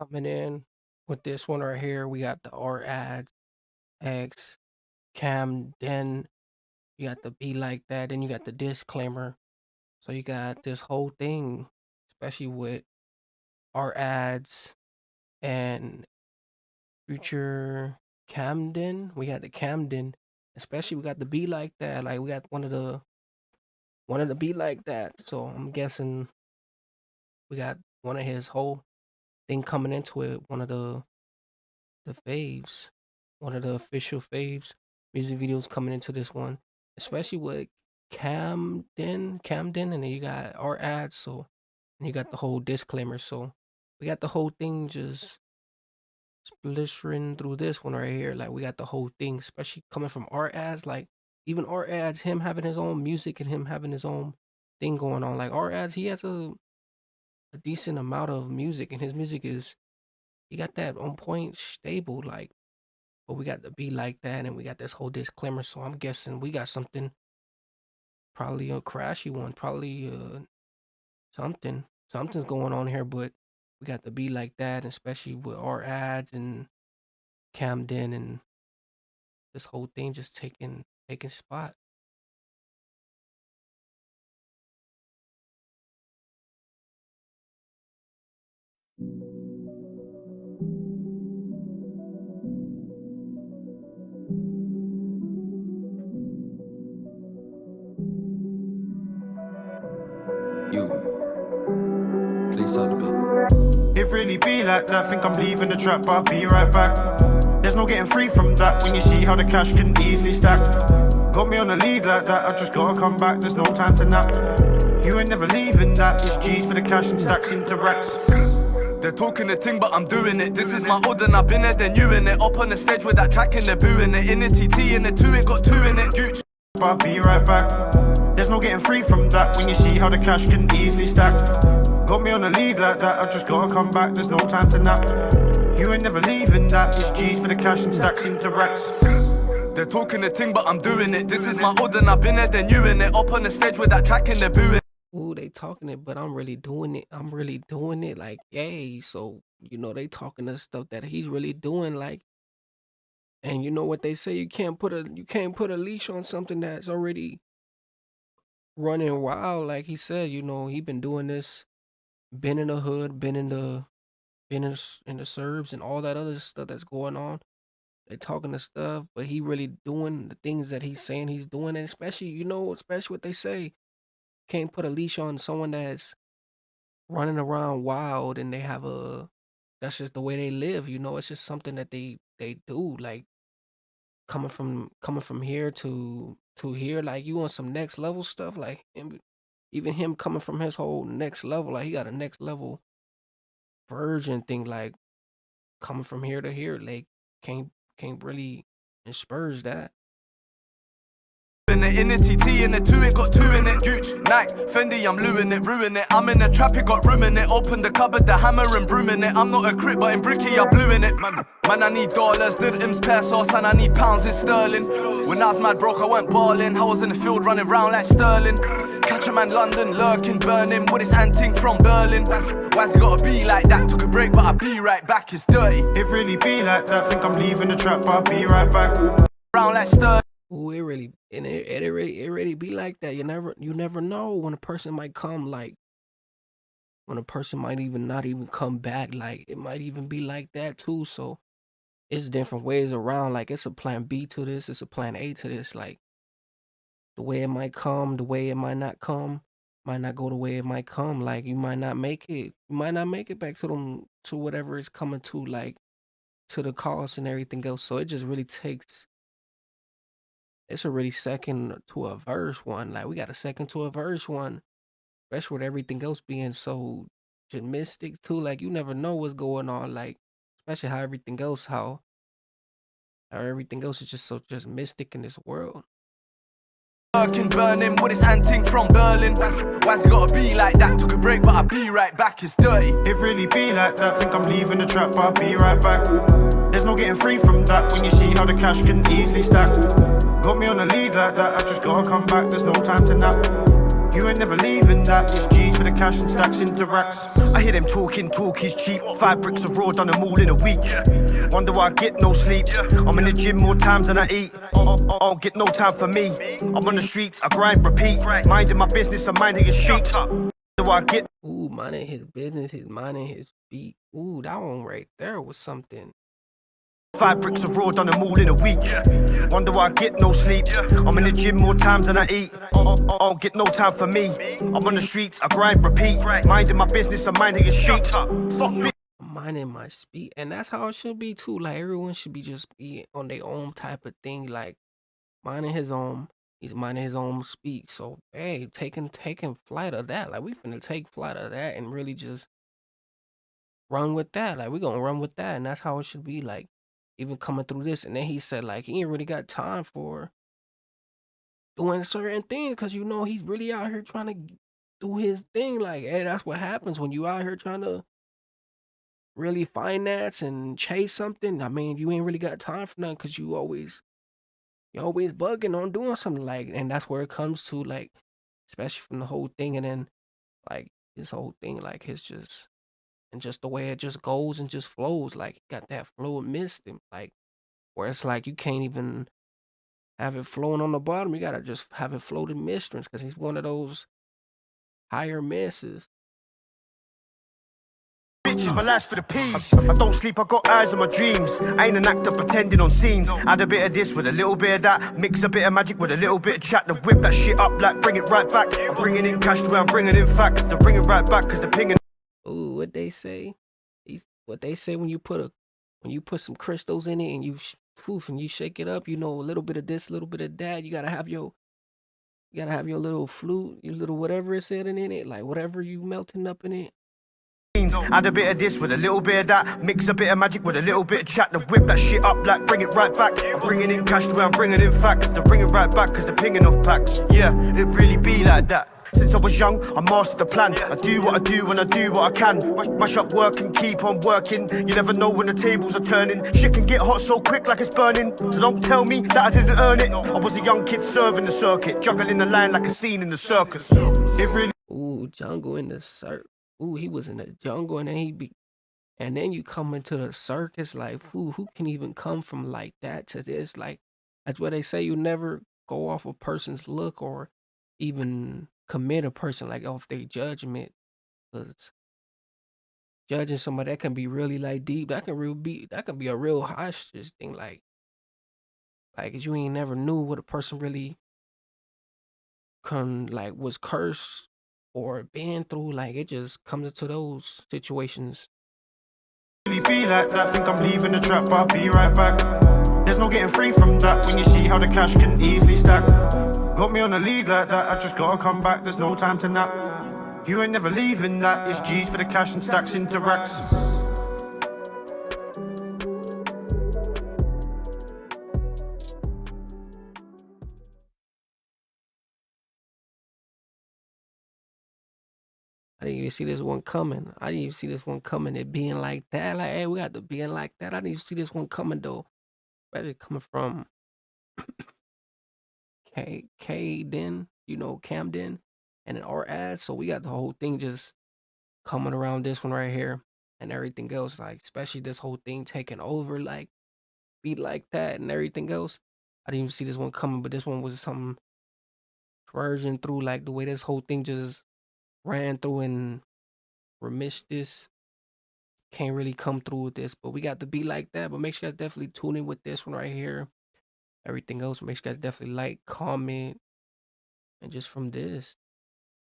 Coming in with this one right here, we got the R ads, X, Camden, you got the be like that, then you got the disclaimer. So you got this whole thing, especially with our ads and future Camden. We got the Camden, especially we got the be like that. Like we got one of the be like that. So I'm guessing we got one of his whole thing coming into it, one of the faves, one of the official faves music videos coming into this one, especially with Camden, and then you got our ads, so and you got the whole disclaimer, so we got the whole thing just splishing through this one right here. Like we got the whole thing, especially coming from our ads, like even our ads, him having his own music and him having his own thing going on. Like our ads, he has a decent amount of music, and his music is he got that on point stable, like. But we got to be like that, and we got this whole disclaimer. So I'm guessing we got something, probably a crashy one, probably something's going on here. But we got to be like that, especially with our ads and Camden and this whole thing just taking spot. You, please start the beat. It really be like that, think I'm leaving the trap, but I'll be right back. There's no getting free from that when you see how the cash can easily stack. Got me on a lead like that, I just gotta come back, there's no time to nap. You ain't never leaving that, it's G's for the cash and stacks into racks. They're talking the thing, but I'm doing it. This is my odd and I've been there, then you in it. Up on the stage with that track and they're booing it. In the TT and the 2, it got 2 in it. Gooch. But I'll be right back. There's no getting free from that when you see how the cash can easily stack. Got me on a lead like that, I just gotta come back, there's no time to nap. You ain't never leaving that, it's G's for the cash and stacks into racks. They're talking the thing, but I'm doing it. This is my odd and I've been there, then you in it. Up on the stage with that track and they're booing. Ooh, they talking it, but I'm really doing it. I'm really doing it. Like, yay! So they talking the stuff that he's really doing. Like, and you know what they say, you can't put a leash on something that's already running wild. Like he said, he been doing this, been in the hood, been in the suburbs and all that other stuff that's going on. They talking the stuff, but he really doing the things that he's saying he's doing, and especially what they say, can't put a leash on someone that's running around wild and they have a that's just the way they live. It's just something that they do. Like coming from here to here, like you want some next level stuff, like even him coming from his whole next level, like he got a next level version thing, like coming from here to here, like can't can't really disperse that. In the TT and the 2, it got 2 in it. Gooch, Nike, Fendi, I'm looing it, ruin it. I'm in the trap, it got room in it. Open the cupboard, the hammer and broom in it. I'm not a crip, but in bricky, I blew in it. Man, I need dollars, dirhams, pesos, and I need pounds in sterling. When I was mad broke, I went balling. I was in the field running round like Sterling. Catch a man London, lurking, burning. What is anting from Berlin? Why's it gotta be like that? Took a break, but I'll be right back, it's dirty. It really be like that, think I'm leaving the trap, but I'll be right back. Round like Sterling. Ooh, it really be like that. You never know when a person might come, like when a person might even not even come back. Like it might even be like that too. So it's different ways around. Like it's a plan B to this, it's a plan A to this. Like the way it might come, the way it might not come, might not go the way it might come. Like you might not make it. You might not make it back to them to whatever it's coming to, like to the cost and everything else. So it just really takes it's already second to a verse one. Like we got a second to a verse one, especially with everything else being so just mystic too. Like you never know what's going on. Like especially how everything else is just so just mystic in this world. Lurking, burning, what is anting from Berlin? Why's it gotta be like that? Took a break, but I'll be right back, it's dirty. It really be like that, think I'm leaving the trap, but I'll be right back. There's no getting free from that when you see how the cash can easily stack. Got me on a lead like that, I just gotta come back, there's no time to nap. You ain't never leaving that. It's G's for the cash and stacks into racks. I hear them talking, talk is cheap. 5 bricks of raw, done them all in a week. Wonder why I get no sleep. I'm in the gym more times than I eat. I'll get no time for me. I'm on the streets, I grind, repeat. Minding my business, I'm minding your speak. Wonder why I get. Ooh, minding his business, his minding his feet. Ooh, that one right there was something. 5 bricks of raw, done them all in a week. Wonder why I get no sleep. I'm in the gym more times than I eat. I'll get no time for me. I'm on the streets, I grind, repeat. Minding my business, I'm minding your speak. Fuck bitch. Minding my speed, and that's how it should be too. Like everyone should be just be on their own type of thing. Like minding his own, he's minding his own speak. So hey, taking flight of that. Like we finna take flight of that and really just run with that. Like we gonna run with that, and that's how it should be. Like even coming through this, and then he said like he ain't really got time for doing certain things because he's really out here trying to do his thing. Like hey, that's what happens when you out here trying to really finance and chase something. I mean, you ain't really got time for nothing because you always bugging on doing something like, and that's where it comes to like, especially from the whole thing, and then like this whole thing, like it's just and just the way it just goes and just flows. Like you got that flow of mist, and like where it's like you can't even have it flowing on the bottom. You gotta just have it floating mistress because he's one of those higher misses. Bitches, my life's for the peas. I don't sleep, I got eyes on my dreams. I ain't an actor pretending on scenes. Add a bit of this with a little bit of that. Mix a bit of magic with a little bit of chat. The whip that shit up, like bring it right back. I'm bringing in cash the way I'm bringing in facts. They're bringing right back because they're pinging. Ooh, what they say? What they say when you put some crystals in it and poof and you shake it up. A little bit of this, a little bit of that. You gotta have your little flute, your little whatever it's in it, like whatever you melting up in it. Add a bit of this with a little bit of that. Mix a bit of magic with a little bit of chat. The whip that shit up, like bring it right back. I'm bringing in cash the way I'm bringing in facts. They're bringing right back because they're pinging off packs. Yeah, it really be like that. Since I was young, I mastered the plan. I do what I do and I do what I can. Mash up work and keep on working. You never know when the tables are turning. Shit can get hot so quick like it's burning. So don't tell me that I didn't earn it. I was a young kid serving the circuit, juggling the line like a scene in the circus. It really. Ooh, jungle in the circus. Ooh, he was in the jungle and then you come into the circus. Like who can even come from like that to this? Like that's what they say. You never go off a person's look or even commit a person like off their judgment. Because judging somebody that can be really like deep. That can be a real hostage thing. Like you ain't never knew what a person really was cursed or been through. Like it just comes into those situations. Really be like that, think I'm leaving the trap, but I'll be right back. There's no getting free from that when you see how the cash can easily stack. Got me on a lead like that, I just gotta come back, there's no time to nap. You ain't never leaving that, it's G's for the cash and stacks into racks. I didn't even see this one coming. It being like that. Like, hey, we got the being like that. I didn't even see this one coming though. Especially coming from Camden, Camden, and an R ad. So we got the whole thing just coming around this one right here and everything else. Like, especially this whole thing taking over, like beat like that and everything else. I didn't even see this one coming, but this one was something version through like the way this whole thing just ran through and remissed this. Can't really come through with this, but we got to be like that. But make sure you guys definitely tune in with this one right here. Everything else, make sure you guys definitely like, comment, and just from this.